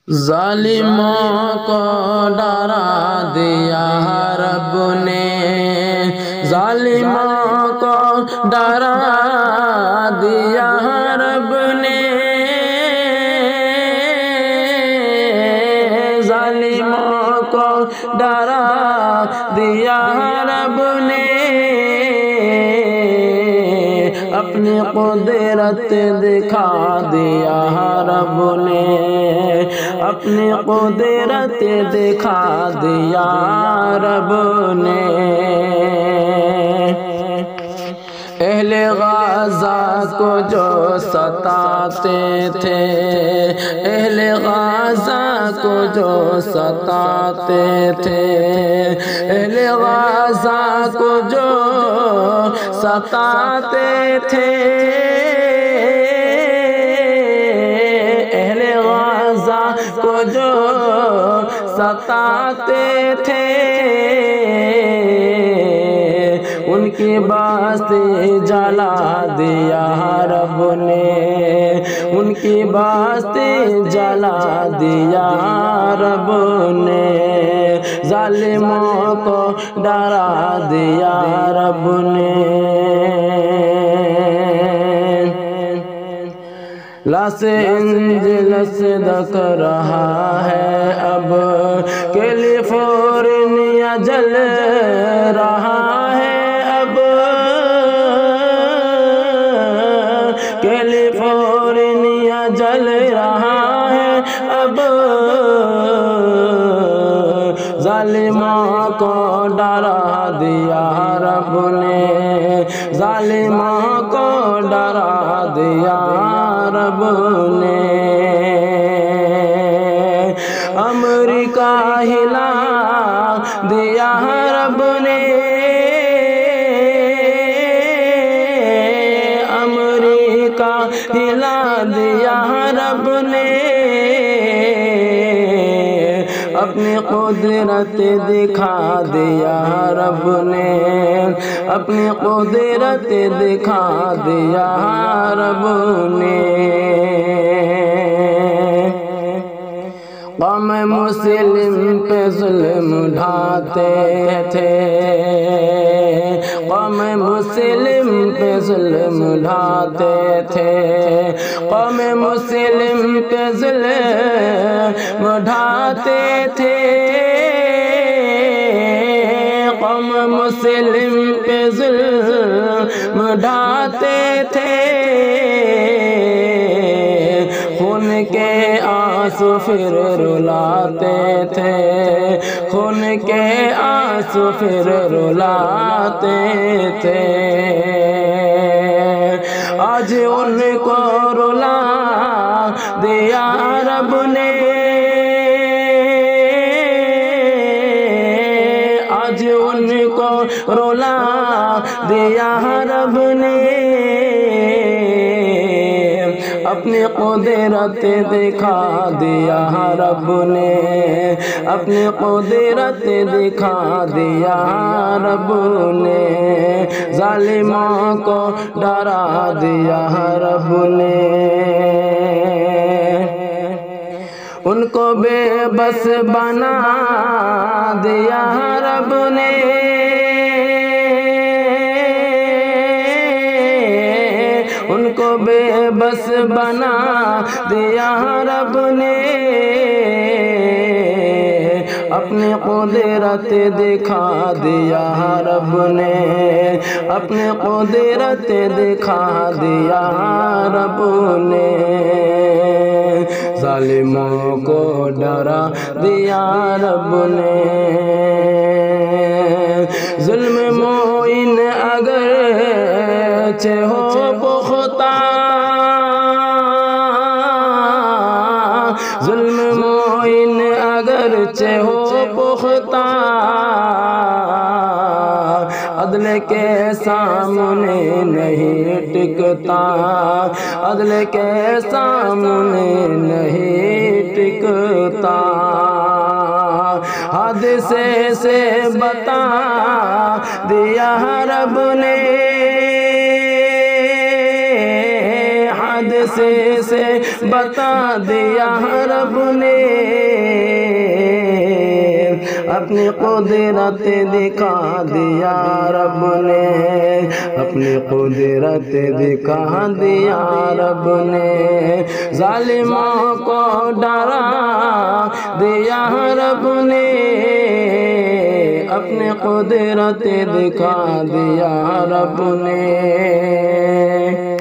ظالموں کو ڈرا دیا رب نے، ظالموں کو ڈرا دیا رب نے، ظالموں کو ڈرا دیا رب نے، اپنی قدرت دکھا دیا رب نے، اپنی قدرت دکھا دیا رب نے۔ اہل غزہ کو جو ستاتے تھے، اہل غزہ کو جو ستاتے تھے، اہل غزہ کو جو ستاتے تھے، اہل غزہ کو جو ستاتے تھے، ان کی بستی جلا دیا رب نے، ان کی بستی جلا دیا رب نے، ظالموں کو ڈرا دیا رب نے۔ لاس اینجلس دکھ رہا ہے اب، کیلیفورنیا جل رہا ہے اب، کیلیفورنیا جل رہا ہے اب، ظالموں کو ڈرا دیا رب نے، ظالموں کو ڈرا دیا رب نے۔ امریکہ ہلا دیا رب نے، امریکہ ہلا دیا رب نے، اپنی قدرت دکھا دیا رب نے، اپنی قدرت دکھا دیا رب نے۔ قوم مسلم پہ ظلم ڈھاتے تھے، قوم مسلم پہ ظلم ڈھاتے تھے، قوم مسلم پہ ظلم ڈھاتے تھے، قوم مسلم پہ ظلم ڈھاتے تھے، خون کے آنسو پھر رلاتے تھے، خون کے آنسو پھر رلاتے تھے، آج ان کو رلا دیا رب نے، آج ان کو رلا دیا رب نے، اپنی قدرت دکھا دیا رب نے، اپنی قدرت دکھا دیا رب نے، ظالموں کو ڈرا دیا رب نے، ان کو بے بس بنا دیا رب نے، ان کو بے بس بنا دیا رب نے، اپنی قدرت دکھا دیا رب نے، اپنی قدرت دکھا دیا رب نے، ظالموں کو ڈرا دیا رب نے۔ ظلم موئن اگرچہ ہو پختہ، ظلم موئن اگرچہ ہو پختہ، عدل کے سامنے نہیں ٹکتا، عدل کے سامنے نہیں ٹکتا، حادثے سے بتا دیا رب نے، حادثے سے بتا دیا رب نے، اپنی قدرت دکھا دیا رب نے، اپنی قدرت دکھا دیا رب نے، ظالموں کو ڈرا دیا رب نے، اپنی قدرت دکھا دیا رب نے۔